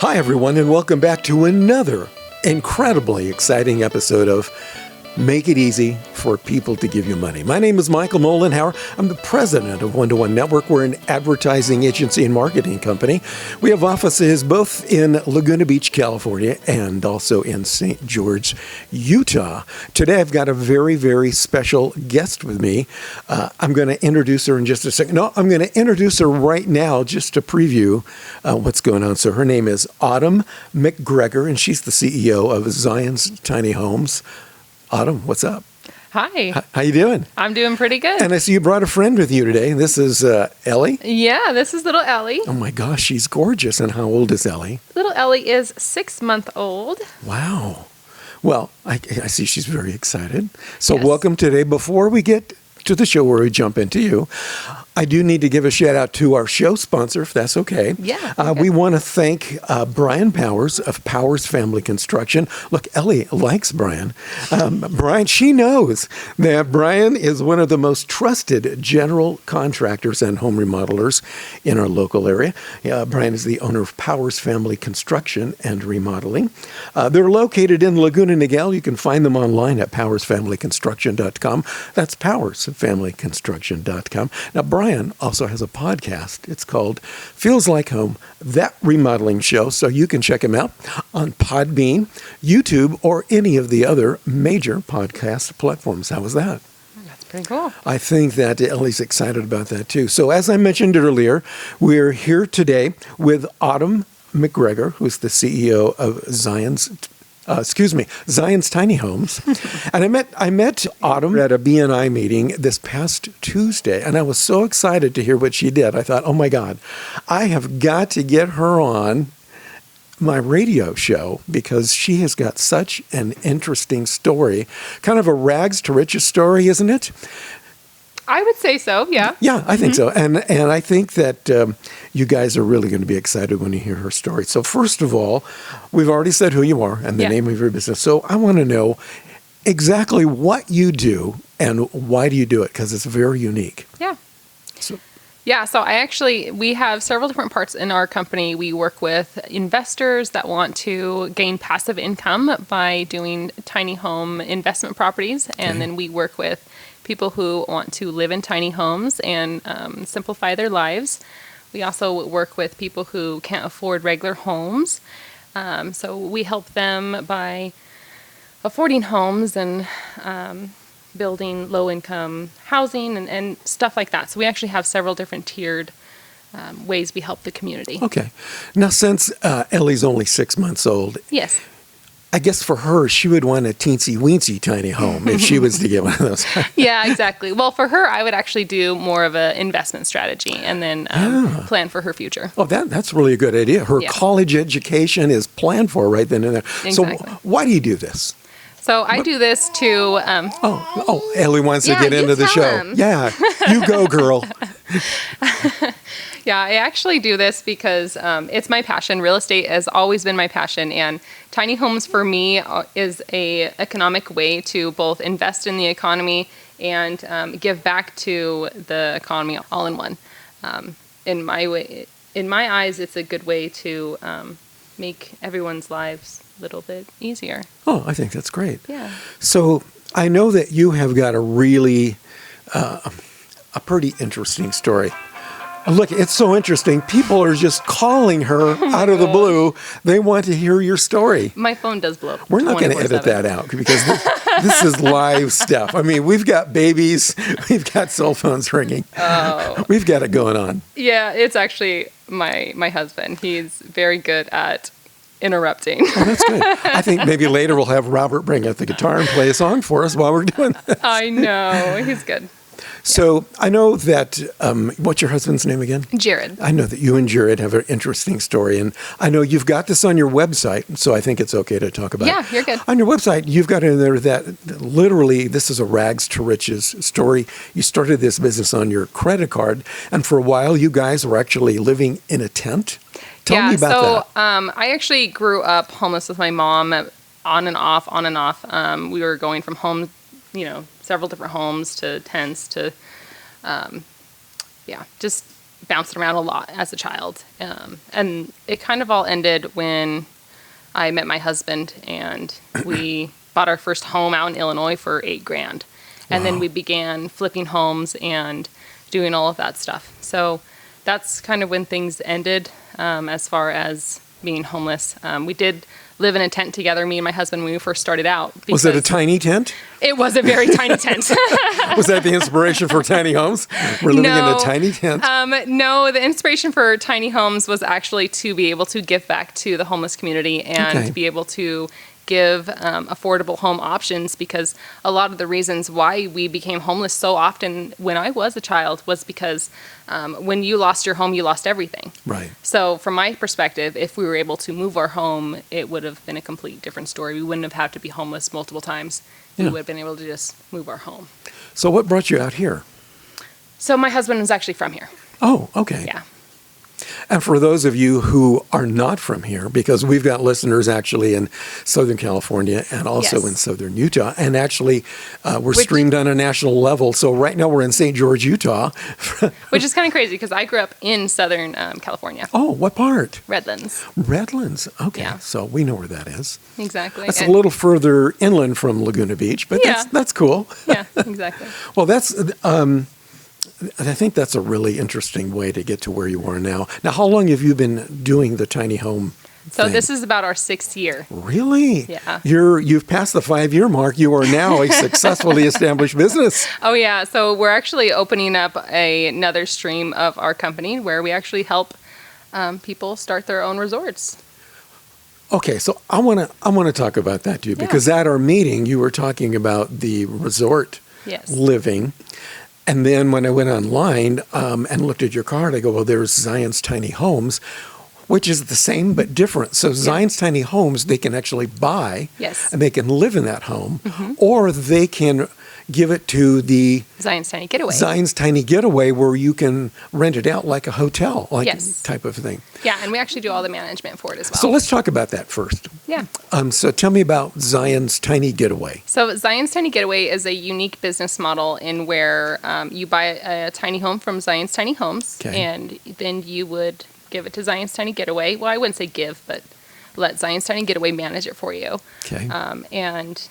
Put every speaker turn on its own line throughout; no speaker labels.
Hi, everyone, and welcome back to another incredibly exciting episode of Make It Easy for People to Give You Money. My name is Michael Mollenhauer. I'm the president of One-to-One Network. We're an advertising agency and marketing company. We have offices both in Laguna Beach, California, and also in St. George, Utah. Today, I've got a very, very special guest with me. I'm going to introduce her in just a second. No, I'm going to introduce her right now just to preview what's going on. So her name is Autumn McGregor, and she's the CEO of Zion's Tiny Homes. Autumn, what's up?
Hi.
How you doing?
I'm doing pretty good.
And I see you brought a friend with you today. This is Ellie.
Yeah, this is little Ellie.
Oh my gosh, she's gorgeous. And how old is Ellie?
Little Ellie is 6-month-old.
Wow. Well, I see she's very excited. So
Yes.
Welcome today. Before we get to the show where we jump into you, I do need to give a shout out to our show sponsor, if that's okay.
Yeah.
We want to thank Brian Powers of Powers Family Construction. Look, Ellie likes Brian. Brian, she knows that Brian is one of the most trusted general contractors and home remodelers in our local area. Brian is the owner of Powers Family Construction and Remodeling. They're located in Laguna Niguel. You can find them online at powersfamilyconstruction.com. That's powersfamilyconstruction.com. Now, Brian also has a podcast. It's called Feels Like Home, That Remodeling Show. So you can check him out on Podbean, YouTube, or any of the other major podcast platforms. How was that?
That's pretty cool.
I think that Ellie's excited about that too. So as I mentioned earlier, we're here today with Autumn McGregor, who's the CEO of Zion's Tiny Homes. And I met Autumn at a BNI meeting this past Tuesday, and I was so excited to hear what she did. I thought, oh my God, I have got to get her on my radio show because she has got such an interesting story. Kind of a rags to riches story, isn't it?
I would say so, yeah.
Yeah, I think so. And I think that you guys are really going to be excited when you hear her story. So first of all, we've already said who you are and the name of your business. So I want to know exactly what you do and why do you do it? Because it's very unique.
Yeah.
So
We have several different parts in our company. We work with investors that want to gain passive income by doing tiny home investment properties. And then we work with people who want to live in tiny homes and simplify their lives. We also work with people who can't afford regular homes. So we help them by affording homes and building low-income housing and stuff like that. So we actually have several different tiered ways we help the community.
Okay. Now, since Ellie's only 6 months old,
Yes.
I guess for her, she would want a teensy-weensy tiny home if she was to get one of those.
Yeah, exactly. Well, for her, I would actually do more of an investment strategy and then plan for her future.
Oh, that's really a good idea. Her college education is planned for right then and there.
Exactly.
So why do you do this?
So I do this to...
Ellie wants to get into the show.
Him.
Yeah, you go, girl.
Yeah, I actually do this because it's my passion. Real estate has always been my passion, and tiny homes for me is a economic way to both invest in the economy and give back to the economy all in one. In my eyes, it's a good way to make everyone's lives a little bit easier.
Oh, I think that's great.
Yeah.
So I know that you have got a really, a pretty interesting story. Look, it's so interesting. People are just calling her out of the blue. They want to hear your story.
My phone does blow up.
We're not going to edit that out because this is live stuff. I mean, we've got babies. We've got cell phones ringing.
Oh.
We've got it going on.
Yeah, it's actually my husband. He's very good at interrupting.
Oh, that's good. I think maybe later we'll have Robert bring out the guitar and play a song for us while we're doing this.
I know. He's good.
So I know that, what's your husband's name again?
Jared.
I know that you and Jared have an interesting story, and I know you've got this on your website, so I think it's okay to talk about it.
Yeah, you're good.
On your website, you've got in there that literally this is a rags to riches story. You started this business on your credit card, and for a while you guys were actually living in a tent. Tell me about that.
I actually grew up homeless with my mom, on and off. We were going from home, several different homes to tents to, just bounced around a lot as a child. And it kind of all ended when I met my husband, and we bought our first home out in Illinois for $8,000. And then we began flipping homes and doing all of that stuff. So that's kind of when things ended as far as being homeless. We did live in a tent together, me and my husband, when we first started out.
Was it a tiny tent?
It was a very tiny tent.
Was that the inspiration for tiny homes? We're living in a tiny tent.
No, the inspiration for tiny homes was actually to be able to give back to the homeless community and to be able to give affordable home options, because a lot of the reasons why we became homeless so often when I was a child was because when you lost your home, you lost everything.
Right.
So from my perspective, if we were able to move our home, it would have been a complete different story. We wouldn't have had to be homeless multiple times. We would have been able to just move our home.
So what brought you out here?
So my husband was actually from here.
Oh, okay.
Yeah.
And for those of you who are not from here, because we've got listeners actually in Southern California and also in Southern Utah, and actually we're streamed on a national level. So right now we're in St. George, Utah.
Which is kind of crazy because I grew up in Southern California.
Oh, what part?
Redlands.
Redlands. Okay.
Yeah.
So we know where that is.
Exactly.
That's a little further inland from Laguna Beach, but that's cool.
Yeah, exactly.
Well, that's... I think that's a really interesting way to get to where you are now. Now, how long have you been doing the tiny home
So
thing?
this is about our 6th year.
Really?
Yeah.
You've passed the 5-year mark. You are now a successfully established business.
Oh, yeah. So we're actually opening up another stream of our company where we actually help people start their own resorts.
Okay, so I want to talk about that too, because at our meeting you were talking about the resort living. And then when I went online and looked at your card, I go, well, there's Zion's Tiny Homes, which is the same but different. So Zion's Tiny Homes, they can actually buy, and they can live in that home, or they can give it to the
Zion's Tiny Getaway.
Zion's Tiny Getaway, where you can rent it out like a hotel, like type of thing.
Yeah, and we actually do all the management for it as well.
So let's talk about that first.
Yeah.
So tell me about Zion's Tiny Getaway.
So Zion's Tiny Getaway is a unique business model in where you buy a tiny home from Zion's Tiny Homes, and then you would give it to Zion's Tiny Getaway. Well, I wouldn't say give, but let Zion's Tiny Getaway manage it for you.
Okay.
And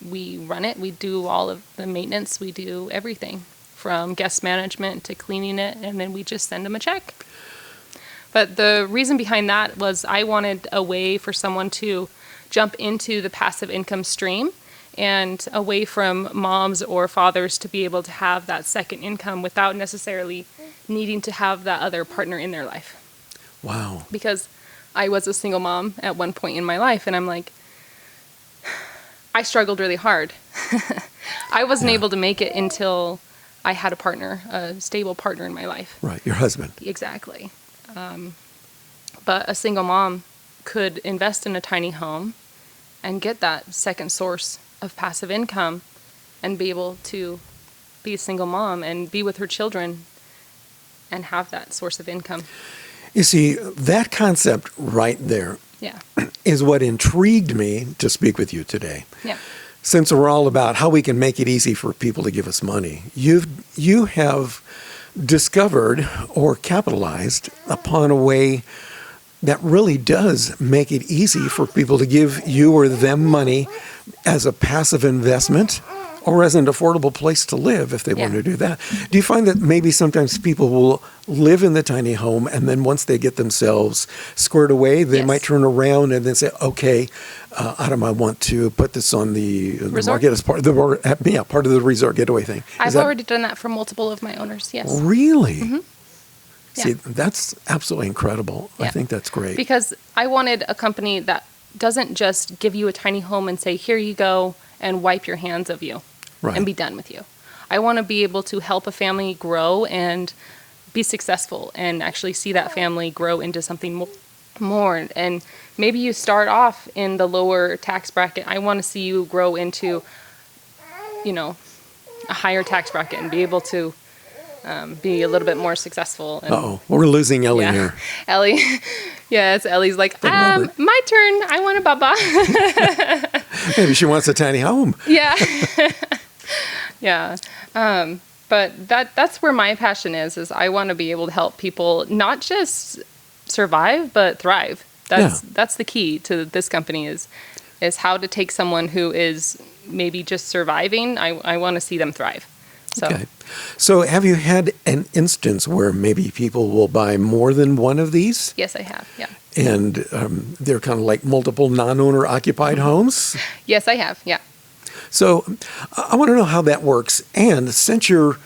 we run it. We do all of the maintenance. We do everything from guest management to cleaning it, and then we just send them a check. But the reason behind that was I wanted a way for someone to jump into the passive income stream and away from moms or fathers to be able to have that second income without necessarily needing to have that other partner in their life.
Wow.
Because I was a single mom at one point in my life, and I'm like, I struggled really hard. I wasn't able to make it until I had a partner, a stable partner in my life.
Right, your husband.
Exactly. But a single mom could invest in a tiny home and get that second source of passive income and be able to be a single mom and be with her children and have that source of income.
You see, that concept right there
Yeah.
is what intrigued me to speak with you today.
Yeah.
Since we're all about how we can make it easy for people to give us money, you have discovered or capitalized upon a way that really does make it easy for people to give you or them money as a passive investment or as an affordable place to live if they want to do that. Do you find that maybe sometimes people will live in the tiny home and then once they get themselves squared away, they might turn around and then say, okay, Adam, I want to put this on the market as part of the, part of the resort getaway thing.
I've already done that for multiple of my owners, yes.
Really?
Mm-hmm.
See, that's absolutely incredible. I think that's great.
Because I wanted a company that doesn't just give you a tiny home and say, here you go, and wipe your hands of you and be done with you. I want to be able to help a family grow and be successful and actually see that family grow into something more. And maybe you start off in the lower tax bracket. I want to see you grow into, a higher tax bracket and be able to be a little bit more successful. And,
we're losing Ellie here.
Ellie. Yes, Ellie's like, my turn. I want a baba.
Maybe she wants a tiny home.
Yeah. Yeah. But But that's where my passion is I want to be able to help people not just survive, but thrive. That's the key to this company is how to take someone who is maybe just surviving. I want to see them thrive. So.
Okay. So have you had an instance where maybe people will buy more than one of these?
Yes, I have. Yeah.
And they're kind of like multiple non-owner occupied homes?
Yes, I have. Yeah.
So I want to know how that works. And since you're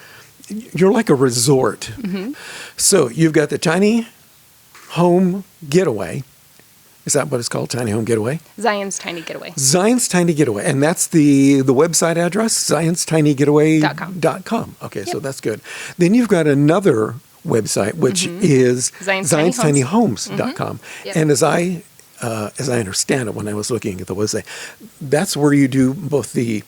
like a resort, so you've got the tiny home getaway. Is that what it's called? Tiny home getaway?
Zion's Tiny Getaway.
Zion's Tiny Getaway. And that's the website address, zionstinygetaway.com. Okay, so that's good. Then you've got another website, which is zionstinyhomes.com. Yep. And as I understand it, when I was looking at the website, that's where you do both the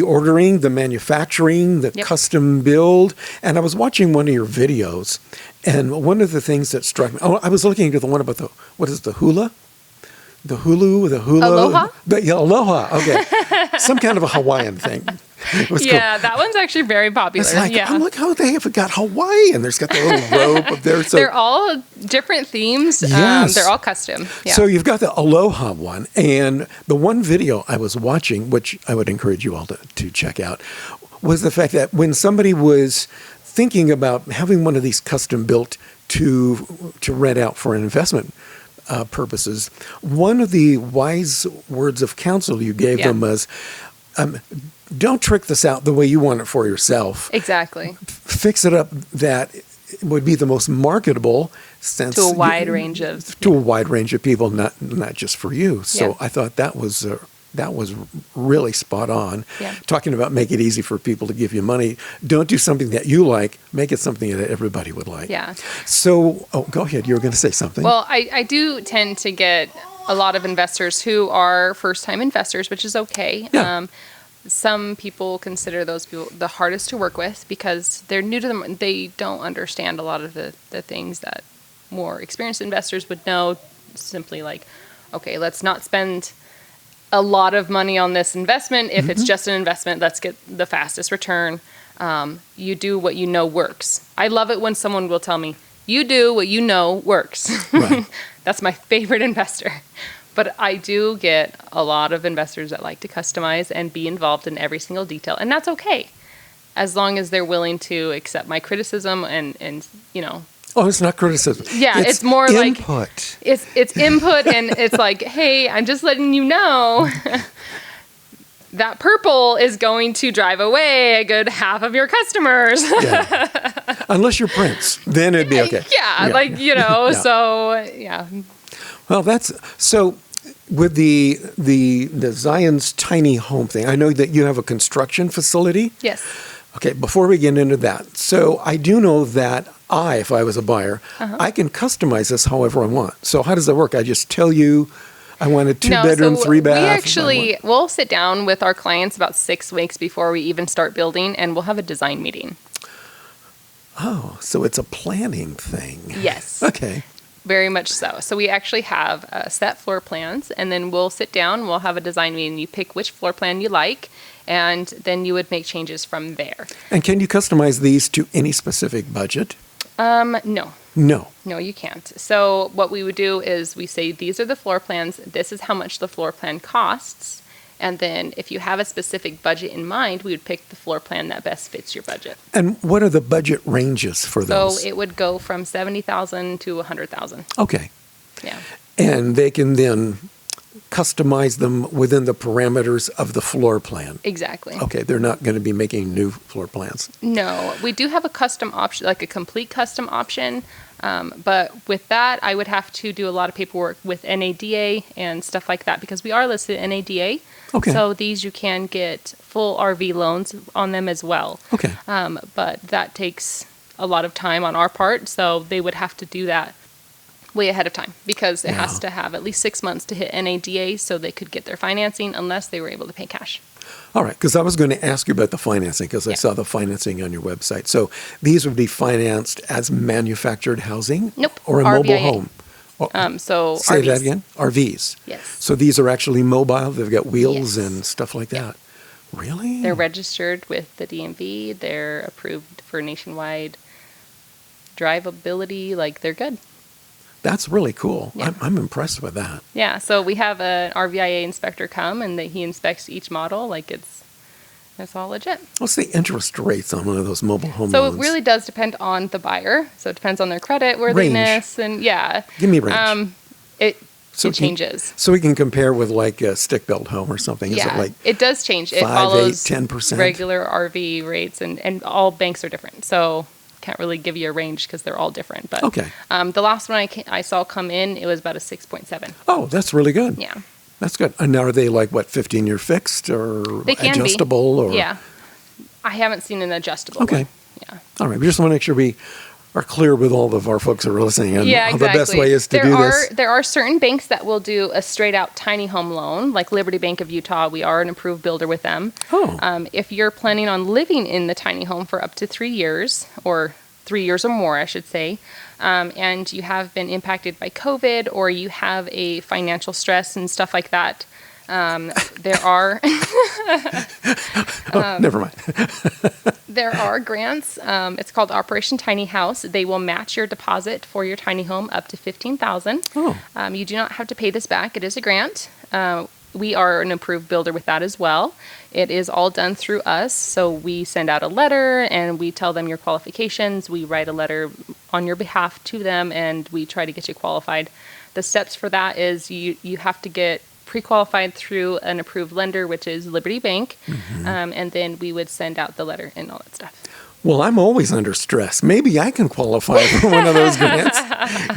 ordering, the manufacturing, the custom build. And I was watching one of your videos, and one of the things that struck me, I was looking at the one about the hula? The hula?
Aloha?
Aloha, okay. Some kind of a Hawaiian thing. It was cool.
That one's actually very popular.
It's like, I'm like, oh, they have got Hawaii, and there's got the little rope up there. So
they're all different themes.
Yes.
They're all custom. Yeah.
So you've got the Aloha one, and the one video I was watching, which I would encourage you all to check out, was the fact that when somebody was thinking about having one of these custom built to rent out for an investment purposes, one of the wise words of counsel you gave them was, don't trick this out the way you want it for yourself.
Exactly.
Fix it up that it would be the most marketable sense
to a wide range of
people, not just for you. So I thought that was really spot on.
Yeah.
Talking about make it easy for people to give you money. Don't do something that you like. Make it something that everybody would like.
Yeah.
So, go ahead. You were going to say something.
Well, I do tend to get a lot of investors who are first-time investors, which is okay.
Yeah.
Some people consider those people the hardest to work with because they're new to them. They don't understand a lot of the things that more experienced investors would know. Simply like, okay, let's not spend a lot of money on this investment. If it's just an investment, let's get the fastest return. You do what you know works. I love it when someone will tell me, you do what you know works.
Right.
That's my favorite investor. But I do get a lot of investors that like to customize and be involved in every single detail. And that's okay, as long as they're willing to accept my criticism and you know.
Oh, it's not criticism.
Yeah, it's more
input.
Like it's input, and it's like, hey, I'm just letting you know that purple is going to drive away a good half of your customers.
Yeah. Unless you're Prince, then it'd be okay.
Yeah. Like, you know,
Yeah.
So yeah.
Well, so with the Zion's tiny home thing, I know that you have a construction facility.
Yes.
Okay, before we get into that, so I do know that if I was a buyer, I can customize this however I want. So how does that work? I just tell you I want a 2-bedroom, 3-bath.
We'll sit down with our clients about 6 weeks before we even start building, and we'll have a design meeting.
Oh, so it's a planning thing.
Yes.
Okay.
Very much so. So we actually have set floor plans, and then we'll sit down, we'll have a design meeting. You pick which floor plan you like, and then you would make changes from there.
And can you customize these to any specific budget?
No.
No.
No, you can't. So what we would do is we say, these are the floor plans, this is how much the floor plan costs, and then if you have a specific budget in mind, we would pick the floor plan that best fits your budget.
And what are the budget ranges for those?
So it would go from $70,000 to $100,000.
Okay.
Yeah.
And they can then customize them within the parameters of the floor plan.
Exactly.
Okay, they're not going to be making new floor plans.
No, we do have a custom option, like a complete custom option. But with that, I would have to do a lot of paperwork with NADA and stuff like that because we are listed in NADA.
Okay.
So these you can get full RV loans on them as well.
Okay.
But that takes a lot of time on our part, so they would have to do that way ahead of time because it has to have at least 6 months to hit NADA so they could get their financing unless they were able to pay cash.
All right, because I was going to ask you about the financing because I saw the financing on your website. So these would be financed as manufactured housing?
Nope.
Or a mobile home?
So
Say
RVs.
that again? RVs.
Yes.
So these are actually mobile? They've got wheels and stuff like that? Really?
They're registered with the DMV. They're approved for nationwide drivability. Like, they're good.
That's really cool.
Yeah.
I'm impressed with that.
Yeah, so we have an RVIA inspector come, and he inspects each model. Like, it's all legit.
What's the interest rates on one of those mobile home
So
loans?
it really does depend on the buyer. So it depends on their credit worthiness. And yeah.
Give me a range.
It
So
changes.
So we can compare with like a stick-built home or something. Is
Yeah,
it like
it does change. It
5,
follows
8, 10%?
regular RV rates, and all banks are different. So can't really give you a range because they're all different. But
Okay.
The last one I saw come in, it was about a 6.7.
Oh, that's really good.
Yeah.
That's good. And now are they like, what, 15-year fixed or
They can
adjustable?
be.
Or?
Yeah. I haven't seen an adjustable
Okay.
one. Yeah.
All right. We just want to make sure we are clear with all of our folks who are listening and
Yeah,
how
exactly.
the best way is to do this.
There are certain banks that will do a straight out tiny home loan, like Liberty Bank of Utah. We are an approved builder with them.
Oh.
If you're planning on living in the tiny home for up to 3 years, or 3 years or more, I should say, and you have been impacted by COVID, or you have a financial stress and stuff like that, there are
Never mind.
there are grants. It's called Operation Tiny House. They will match your deposit for your tiny home up to $15,000.
Oh.
You do not have to pay this back. It is a grant. We are an approved builder with that as well. It is all done through us. So we send out a letter and we tell them your qualifications. We write a letter on your behalf to them and we try to get you qualified. The steps for that is you have to get pre-qualified through an approved lender, which is Liberty Bank. And then we would send out the letter and all that stuff.
Well, I'm always under stress. Maybe I can qualify for one of those grants.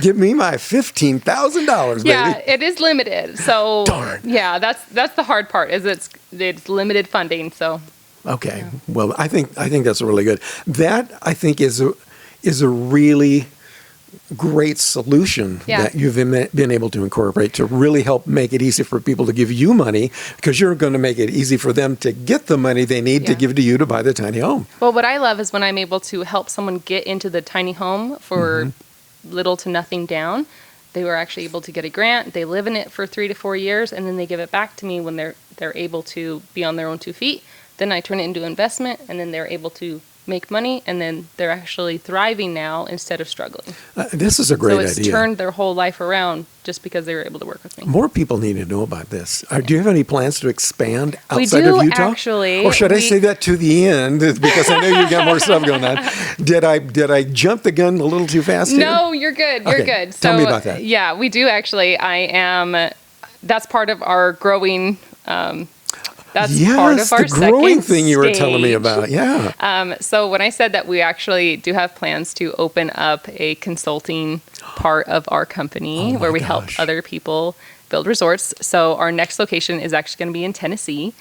Give me my $15,000, baby.
Yeah, it is limited. So
Darn.
Yeah, that's the hard part. Is it's limited funding. So
Okay.
Yeah.
Well, I think that's really good. That I think is a really great solution that you've been able to incorporate to really help make it easy for people to give you money, because you're going to make it easy for them to get the money they need to give to you to buy the tiny home.
Well, what I love is when I'm able to help someone get into the tiny home for little to nothing down. They were actually able to get a grant. They live in it for 3 to 4 years, and then they give it back to me when they're able to be on their own 2 feet. Then I turn it into investment, and then they're able to make money, and then they're actually thriving now instead of struggling.
This is a great idea.
So it's turned their whole life around just because they were able to work with me.
More people need to know about this. Do you have any plans to expand outside
of
Utah?
Actually.
Or should I say that to the end, because I know you've got more stuff going on. Did I jump the gun a little too fast here?
No, you're good. You're good.
Tell me about that.
Yeah, we do actually. That's part of our growing. That's part of our
the growing
second
thing you were
stage.
telling me about. Yeah.
So when I said that we actually do have plans to open up a consulting part of our company where we help other people build resorts. So our next location is actually going to be in Tennessee,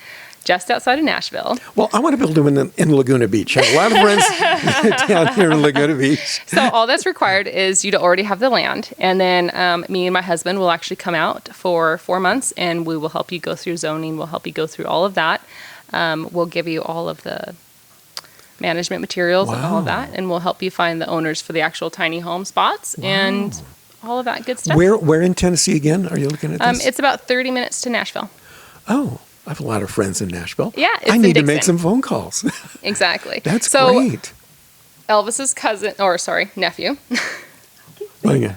just outside of Nashville.
Well, I want to build them in Laguna Beach. I have a lot of friends down here in Laguna Beach.
So all that's required is you to already have the land. And then me and my husband will actually come out for 4 months, and we will help you go through zoning. We'll help you go through all of that. We'll give you all of the management materials and all of that. And we'll help you find the owners for the actual tiny home spots and all of that good stuff.
Where in Tennessee again are you looking at this?
It's about 30 minutes to Nashville.
Oh, I have a lot of friends in Nashville.
Yeah, it's
I
in
need to make
Dixon.
some phone calls.
Exactly.
That's
so
great.
Elvis's nephew,
Oh, yeah.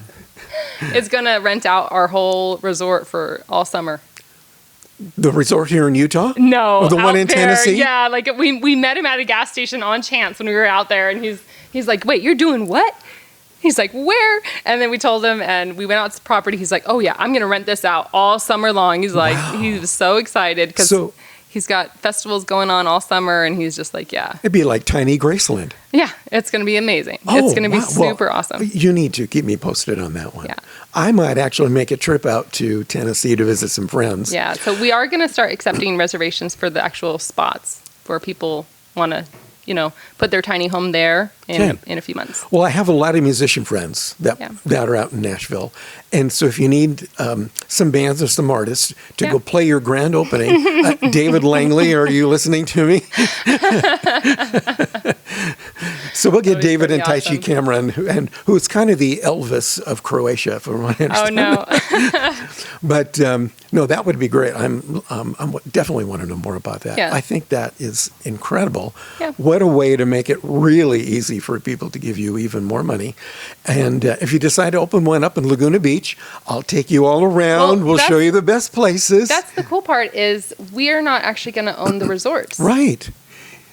is going to rent out our whole resort for all summer.
The resort here in Utah?
No,
Oh, the one
out
in
there.
Tennessee?
Yeah, like we met him at a gas station on chance when we were out there, and he's like, "Wait, you're doing what?" He's like, "Where?" And then we told him, and we went out to the property. He's like, "Oh yeah, I'm gonna rent this out all summer long." He's like, he was so excited because he's got festivals going on all summer, and he's just like, "Yeah,
It'd be like tiny Graceland.
yeah, it's gonna be amazing.
Oh,
it's gonna be
wow. Well,
super awesome."
You need to keep me posted on that one.
Yeah.
I might actually make a trip out to Tennessee to visit some friends.
Yeah, so we are gonna start accepting reservations for the actual spots where people want to, put their tiny home there. in a few months.
Well, I have a lot of musician friends that are out in Nashville. And so if you need some bands or some artists to go play your grand opening, David Langley, are you listening to me? So we'll get David and Taichi Cameron, who is kind of the Elvis of Croatia, from what I understand.
Oh, no.
But no, that would be great. I'm definitely want to know more about that.
Yeah.
I think that is incredible.
Yeah.
What a way to make it really easy for people to give you even more money. And if you decide to open one up in Laguna Beach, I'll take you all around. We'll show you the best places.
That's the cool part is we're not actually going to own the resorts.
Right.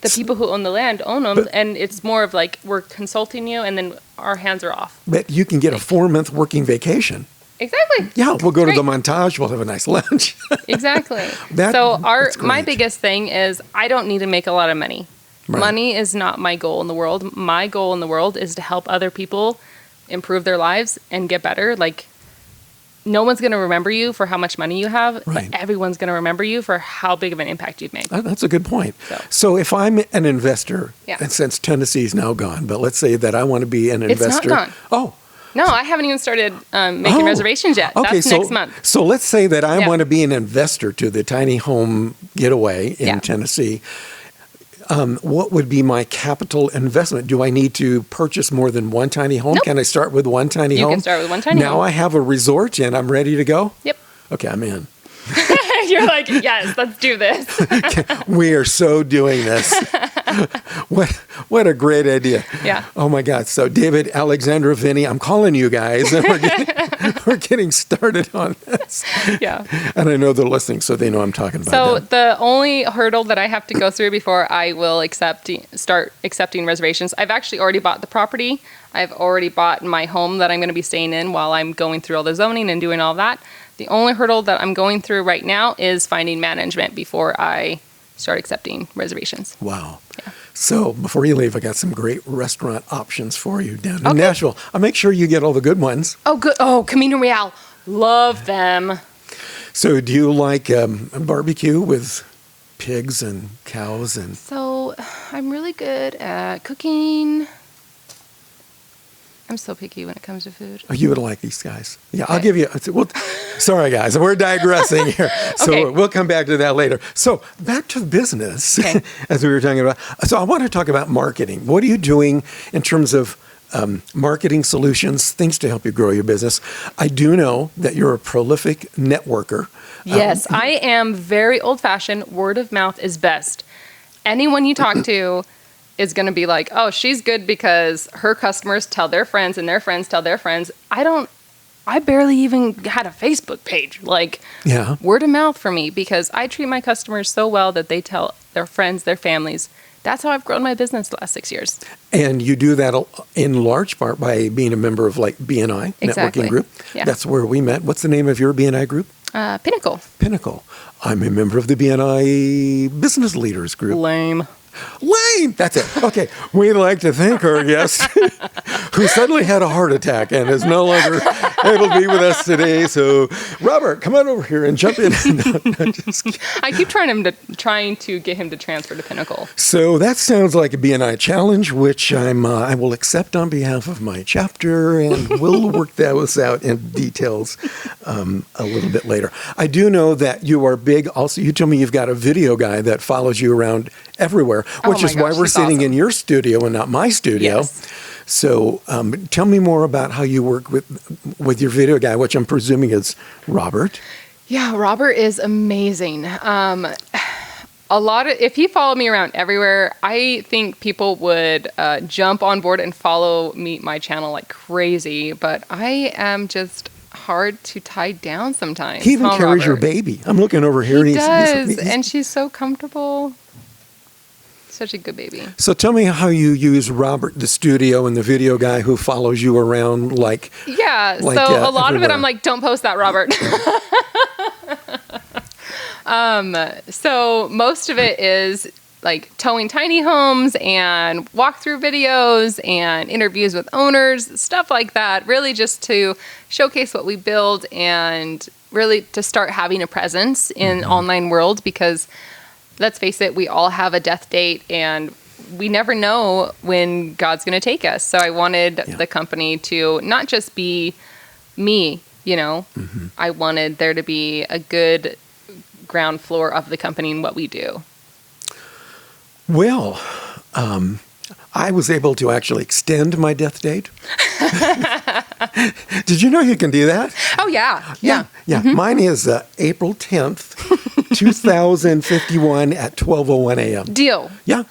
The people who own the land own them, and it's more of like we're consulting you, and then our hands are off.
But you can get a 4-month working vacation.
Exactly.
Yeah, we'll go to the Montage. We'll have a nice lunch.
Exactly. My biggest thing is I don't need to make a lot of money. Right. Money is not my goal in the world. My goal in the world is to help other people improve their lives and get better. Like, no one's going to remember you for how much money you have.
Right.
But everyone's going to remember you for how big of an impact you've made.
That's a good point. So if I'm an investor, and since Tennessee's now gone, but let's say that I want to be an investor.
It's not gone.
Oh.
No, I haven't even started making reservations yet.
Okay,
That's next month.
So let's say that I want to be an investor to the tiny home Getaway in Tennessee. What would be my capital investment? Do I need to purchase more than one tiny home?
Nope.
Can I start with one tiny home?
You can start with one tiny home.
Now I have a resort and I'm ready to go?
Yep.
Okay, I'm in.
You're like, yes, let's do this.
We are so doing this. What a great idea.
Yeah.
Oh my God. So David, Alexandra, Vinny, I'm calling you guys and we're getting started on this.
Yeah.
And I know they're listening, so they know I'm talking about
So
them.
the only hurdle that I have to go through before I will start accepting reservations, I've actually already bought the property. I've already bought my home that I'm going to be staying in while I'm going through all the zoning and doing all that. The only hurdle that I'm going through right now is finding management before I start accepting reservations.
Wow. Yeah. So before you leave, I got some great restaurant options for you down in Nashville. I'll make sure you get all the good ones.
Oh, good. Oh, Camino Real. Love them.
So do you like barbecue with pigs and cows?
So I'm really good at cooking. I'm so picky when it comes to food.
Oh, you would like these guys. Yeah, okay. I'll give you. Sorry, guys, we're digressing here. So we'll come back to that later. So back to the business, as we were talking about. So I want to talk about marketing. What are you doing in terms of marketing solutions, things to help you grow your business? I do know that you're a prolific networker.
Yes, I am very old-fashioned. Word of mouth is best. Anyone you talk to is going to be like, oh, she's good because her customers tell their friends and their friends tell their friends. I barely even had a Facebook page. Like, word of mouth for me, because I treat my customers so well that they tell their friends, their families. That's how I've grown my business the last 6 years.
And you do that in large part by being a member of like BNI networking group. Yeah. That's where we met. What's the name of your BNI group?
Pinnacle.
Pinnacle. I'm a member of the BNI Business Leaders Group.
Lame.
That's it. Okay. We'd like to thank our guest who suddenly had a heart attack and is no longer able to be with us today. So, Robert, come on over here and jump in.
I keep trying to get him to transfer to Pinnacle.
So that sounds like a BNI challenge, which I will accept on behalf of my chapter, and we'll work those out in details a little bit later. I do know that you are big. Also, you told me you've got a video guy that follows you around everywhere, which is why we're sitting in your studio and not my studio. Yes. So tell me more about how you work with your video guy, which I'm presuming is Robert.
Yeah, Robert is amazing. If he followed me around everywhere, I think people would jump on board and follow my channel like crazy. But I am just hard to tie down sometimes.
He even carries your baby. I'm looking over here.
He does, and she's so comfortable. Such a good baby.
So tell me how you use Robert, the studio, and the video guy who follows you around like...
Yeah, so a lot of it I'm like, don't post that, Robert. So most of it is like towing tiny homes and walkthrough videos and interviews with owners, stuff like that, really just to showcase what we build and really to start having a presence in online world, because let's face it, we all have a death date and we never know when God's going to take us. So I wanted the company to not just be me, I wanted there to be a good ground floor of the company and what we do.
Well, I was able to actually extend my death date. Did you know you can do that?
Oh, yeah.
Yeah. Mine is April 10th, 2051 at 12:01 a.m.
Deal.
Yeah.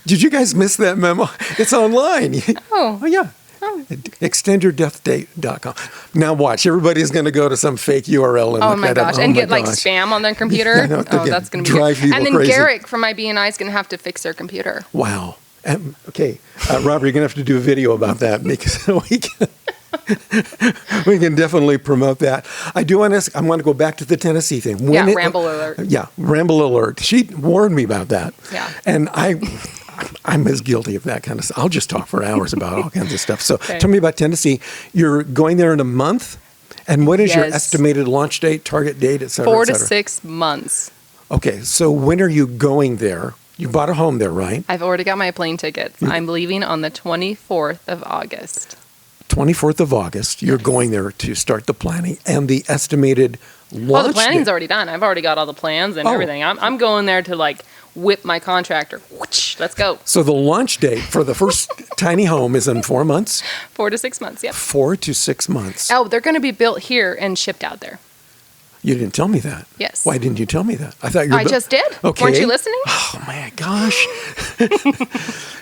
Did you guys miss that memo? It's online.
Oh.
Yeah. Extendyourdeathdate.com. Now watch. Everybody's going to go to some fake URL and look that up.
And get spam on their computer. That's going to be
drive
good.
people
And then
crazy.
Garrick from my BNI is going to have to fix their computer.
Wow. Okay, Robert, you're going to have to do a video about that because we can definitely promote that. I want to go back to the Tennessee thing.
Ramble alert.
Yeah, ramble alert. She warned me about that.
Yeah.
And I'm as guilty of that kind of stuff. I'll just talk for hours about all kinds of stuff. So Tell me about Tennessee. You're going there in a month? And what is your estimated launch date, target date, et cetera,
4
et
to
cetera?
6 months.
Okay, so when are you going there? You bought a home there, right?
I've already got my plane tickets. I'm leaving on the 24th of August.
24th of August, you're going there to start the planning and the estimated launch
The planning's
date.
already done. I've already got all the plans and everything. I'm going there to whip my contractor. Whoosh, let's go.
So the launch date for the first tiny home is in 4 months?
4 to 6 months, yep.
4 to 6 months.
Oh, they're going to be built here and shipped out there.
You didn't tell me that.
Yes.
Why didn't you tell me that? I thought you were
I just did.
Okay.
Weren't you listening?
Oh my gosh.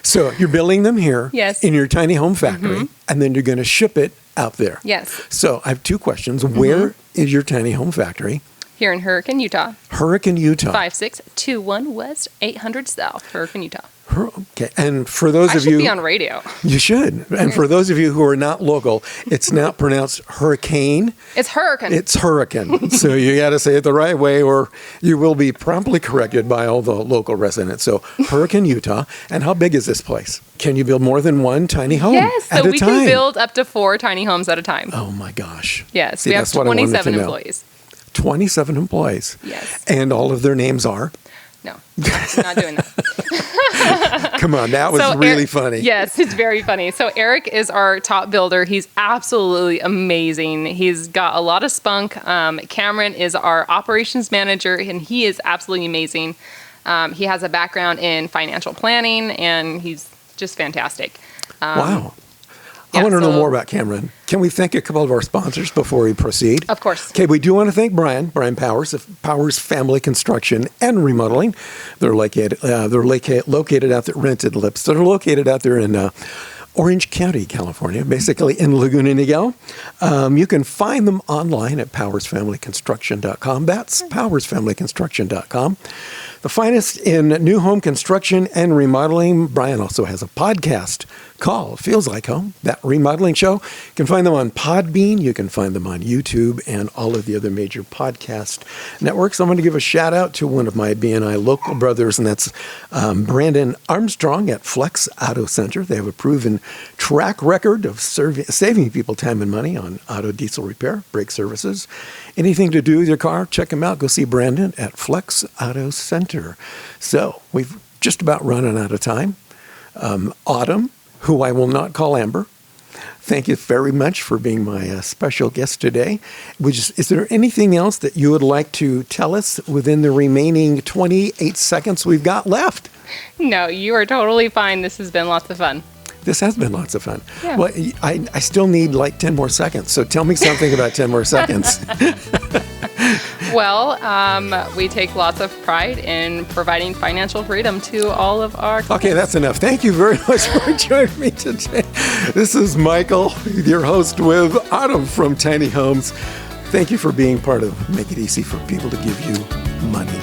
So you're building them here in your tiny home factory, and then you're going to ship it out there.
Yes.
So I have 2 questions. Where is your tiny home factory?
Here in Hurricane, Utah.
Hurricane, Utah.
5621 West, 800 South, Hurricane, Utah.
Okay, and for those
I
of
should
you...
be on radio.
You should. And for those of you who are not local, it's not pronounced hurricane.
It's hurricane.
It's hurricane. So you got to say it the right way or you will be promptly corrected by all the local residents. So Hurricane, Utah. And how big is this place? Can you build more than one tiny home
Yes,
at
so
a
we
time?
can build up to 4 tiny homes at a time.
Oh my gosh.
Yes,
See,
we have
that's what I wanted to
27
know.
employees.
27 employees.
Yes.
And all of their names are?
No, I'm not doing that.
Come on, that was really funny.
Yes, it's very funny. So Eric is our top builder. He's absolutely amazing. He's got a lot of spunk. Cameron is our operations manager, and he is absolutely amazing. He has a background in financial planning, and he's just fantastic.
Wow. I want to know more about Cameron. Can we thank a couple of our sponsors before we proceed?
Of course.
Okay, we do want to thank Brian Powers of Powers Family Construction and Remodeling. They're located out there, Rented Lips. They're located out there in Orange County, California, basically in Laguna Niguel. You can find them online at powersfamilyconstruction.com. That's powersfamilyconstruction.com. The finest in new home construction and remodeling. Brian also has a podcast called Feels Like Home, that remodeling show. You can find them on Podbean. You can find them on YouTube and all of the other major podcast networks. I'm going to give a shout out to one of my BNI local brothers, and that's Brandon Armstrong at Flex Auto Center. They have a proven track record of saving people time and money on auto diesel repair, brake services. Anything to do with your car, check them out. Go see Brandon at Flex Auto Center. So we've just about running out of time. Autumn, who I will not call Amber, thank you very much for being my special guest today. Is there anything else that you would like to tell us within the remaining 28 seconds we've got left?
No, you are totally fine. This has been lots of fun.
This has been lots of fun.
Yeah.
Well, I still need like 10 more seconds. So tell me something about 10 more seconds.
Well, we take lots of pride in providing financial freedom to all of our clients.
Okay, that's enough. Thank you very much for joining me today. This is Michael, your host with Autumn from Tiny Homes. Thank you for being part of Make It Easy for People to Give You Money.